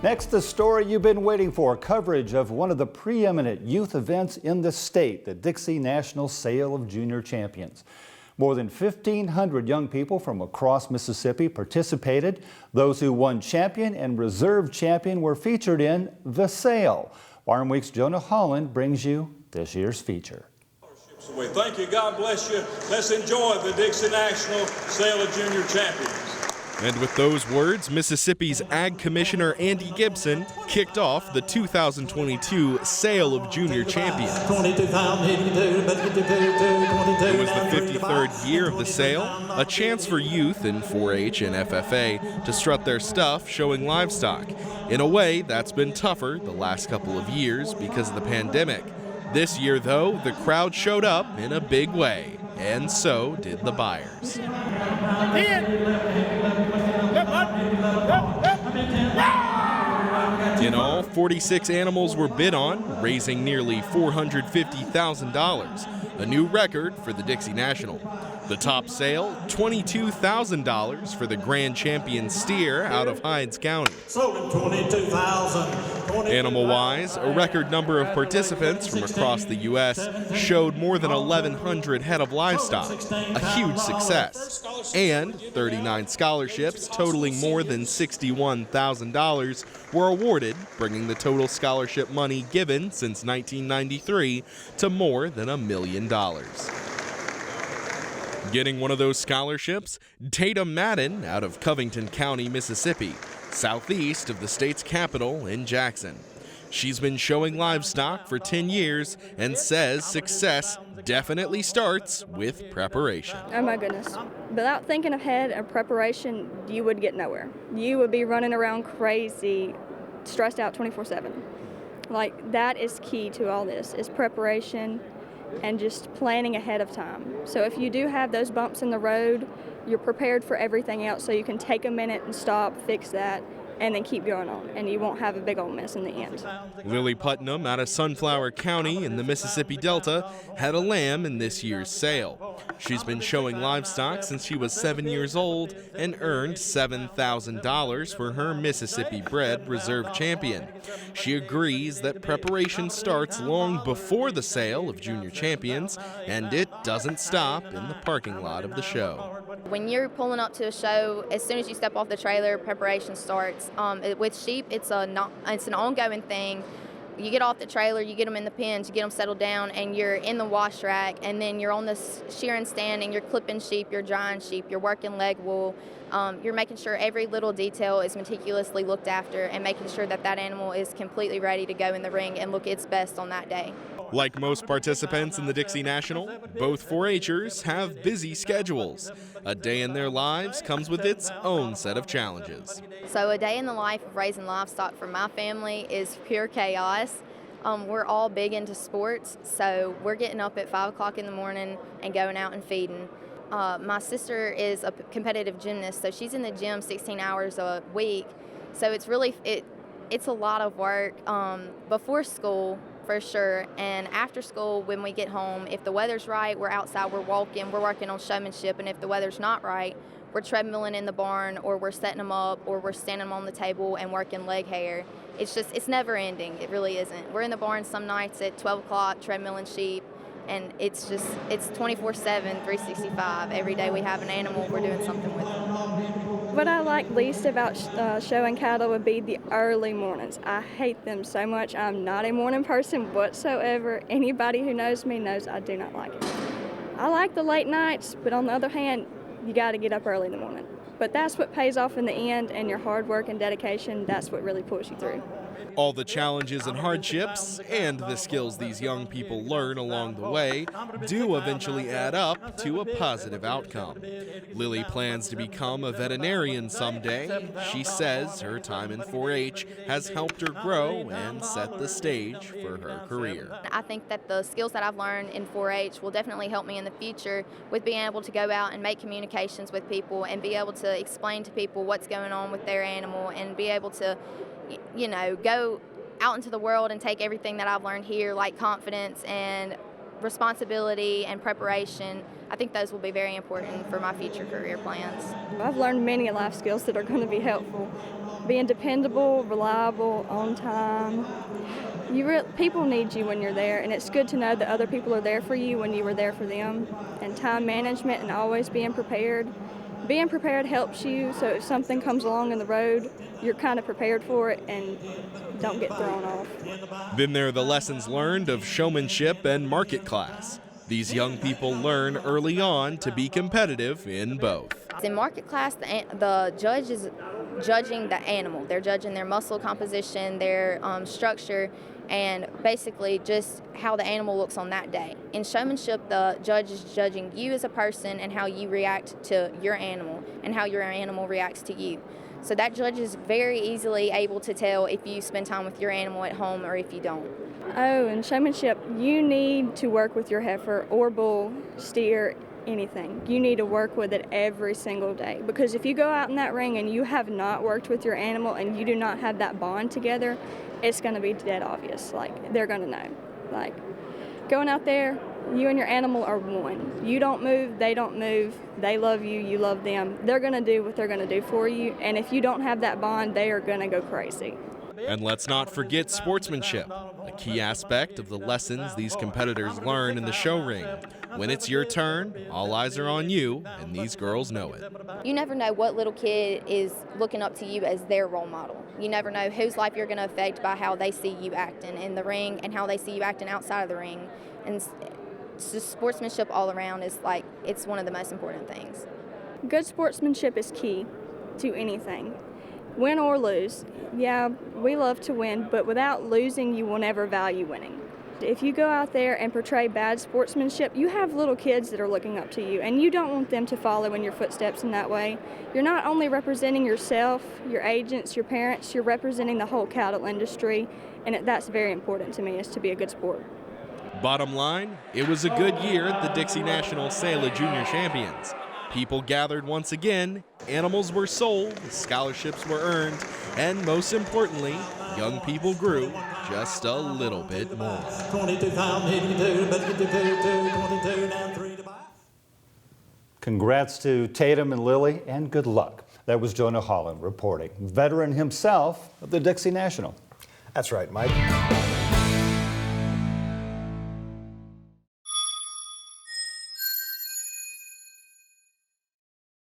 Next, the story you've been waiting for, coverage of one of the preeminent youth events in the state, the Dixie National Sale of Junior Champions. More than 1,500 young people from across Mississippi participated. Those who won champion and reserve champion were featured in the sale. Farmweek's Jonah Holland brings you this year's feature. Thank you. God bless you. Let's enjoy the Dixie National Sale of Junior Champions. And with those words, Mississippi's Ag Commissioner Andy Gibson kicked off the 2022 Sale of Junior Champions. It was the 53rd year of the sale, a chance for youth in 4-H and FFA to strut their stuff showing livestock. In a way, that's been tougher the last couple of years because of the pandemic. This year, though, the crowd showed up in a big way, and so did the buyers. In all, 46 animals were bid on, raising nearly $450,000, a new record for the Dixie National. The top sale, $22,000 for the Grand Champion steer out of Hydes County. Animal-wise, a record number of participants from across the U.S. showed more than 1,100 head of livestock, a huge success. And 39 scholarships totaling more than $61,000 were awarded, bringing the total scholarship money given since 1993 to more than $1 million. Getting one of those scholarships, Tatum Madden out of Covington County, Mississippi, southeast of the state's capital in Jackson. She's been showing livestock for 10 years and says success definitely starts with preparation. Oh my goodness. Without thinking ahead of preparation, you would get nowhere. You would be running around crazy, stressed out 24/7. Like, that is key to all this, is preparation and just planning ahead of time. So if you do have those bumps in the road, you're prepared for everything else, so you can take a minute and stop, fix that, and then keep going on, and you won't have a big old mess in the end. Lily Putnam out of Sunflower County in the Mississippi Delta had a lamb in this year's sale. She's been showing livestock since she was 7 years old and earned $7,000 for her Mississippi-bred reserve champion. She agrees that preparation starts long before the sale of junior champions, and it doesn't stop in the parking lot of the show. When you're pulling up to a show, as soon as you step off the trailer, preparation starts. With sheep, it's an ongoing thing. You get off the trailer, you get them in the pens, you get them settled down, and you're in the wash rack, and then you're on the shearing stand, and you're clipping sheep, you're drying sheep, you're working leg wool. You're making sure every little detail is meticulously looked after and making sure that that animal is completely ready to go in the ring and look its best on that day. Like most participants in the Dixie National, both 4-H'ers have busy schedules. A day in their lives comes with its own set of challenges. So a day in the life of raising livestock for my family is pure chaos. We're all big into sports, so we're getting up at 5 o'clock in the morning and going out and feeding. My sister is a competitive gymnast, so she's in the gym 16 hours a week. So it's a lot of work before school, for sure, and after school when we get home. If the weather's right, we're outside, we're working on showmanship, and if the weather's not right, we're treadmilling in the barn, or we're setting them up, or we're standing them on the table and working leg hair. It's never ending. It really isn't. We're in the barn some nights at 12 o'clock treadmilling sheep, and it's 24/7, 365. Every day we have an animal, we're doing something with them. What I like least about showing cattle would be the early mornings. I hate them so much. I'm not a morning person whatsoever. Anybody who knows me knows I do not like it. I like the late nights, but on the other hand, you got to get up early in the morning. But that's what pays off in the end, and your hard work and dedication, that's what really pulls you through. All the challenges and hardships and the skills these young people learn along the way do eventually add up to a positive outcome. Lily plans to become a veterinarian someday. She says her time in 4-H has helped her grow and set the stage for her career. I think that the skills that I've learned in 4-H will definitely help me in the future with being able to go out and make communications with people and be able to explain to people what's going on with their animal and be able to, go out into the world and take everything that I've learned here, like confidence and responsibility and preparation, I think those will be very important for my future career plans. I've learned many life skills that are going to be helpful. Being dependable, reliable, on time. People need you when you're there, and it's good to know that other people are there for you when you were there for them. And time management and always being prepared. Being prepared helps you, so if something comes along in the road, you're kind of prepared for it and don't get thrown off. Then there are the lessons learned of showmanship and market class. These young people learn early on to be competitive in both. In market class, the judge is judging the animal. They're judging their muscle composition, their structure, and basically just how the animal looks on that day. In showmanship, the judge is judging you as a person and how you react to your animal and how your animal reacts to you. So that judge is very easily able to tell if you spend time with your animal at home or if you don't. Oh, in showmanship, you need to work with your heifer or bull, steer, anything. You need to work with it every single day, because if you go out in that ring and you have not worked with your animal and you do not have that bond together, it's going to be dead obvious. Like, they're going to know. Like, going out there, you and your animal are one. You don't move, they don't move. They love you, you love them. They're going to do what they're going to do for you, and if you don't have that bond, they are going to go crazy. And let's not forget sportsmanship, a key aspect of the lessons these competitors learn in the show ring. When it's your turn, all eyes are on you, and these girls know it. You never know what little kid is looking up to you as their role model. You never know whose life you're going to affect by how they see you acting in the ring and how they see you acting outside of the ring. And just sportsmanship all around is like, it's one of the most important things. Good sportsmanship is key to anything. Win or lose. Yeah, we love to win, but without losing, you will never value winning. If you go out there and portray bad sportsmanship, you have little kids that are looking up to you, and you don't want them to follow in your footsteps in that way. You're not only representing yourself, your agents, your parents, you're representing the whole cattle industry, and that's very important to me, is to be a good sport. Bottom line, it was a good year at the Dixie National Sale of Junior Champions. People gathered once again, animals were sold, scholarships were earned, and most importantly, young people grew just a little bit more. Congrats to Tatum and Lily, and good luck. That was Jonah Holland reporting, veteran himself of the Dixie National. That's right, Mike.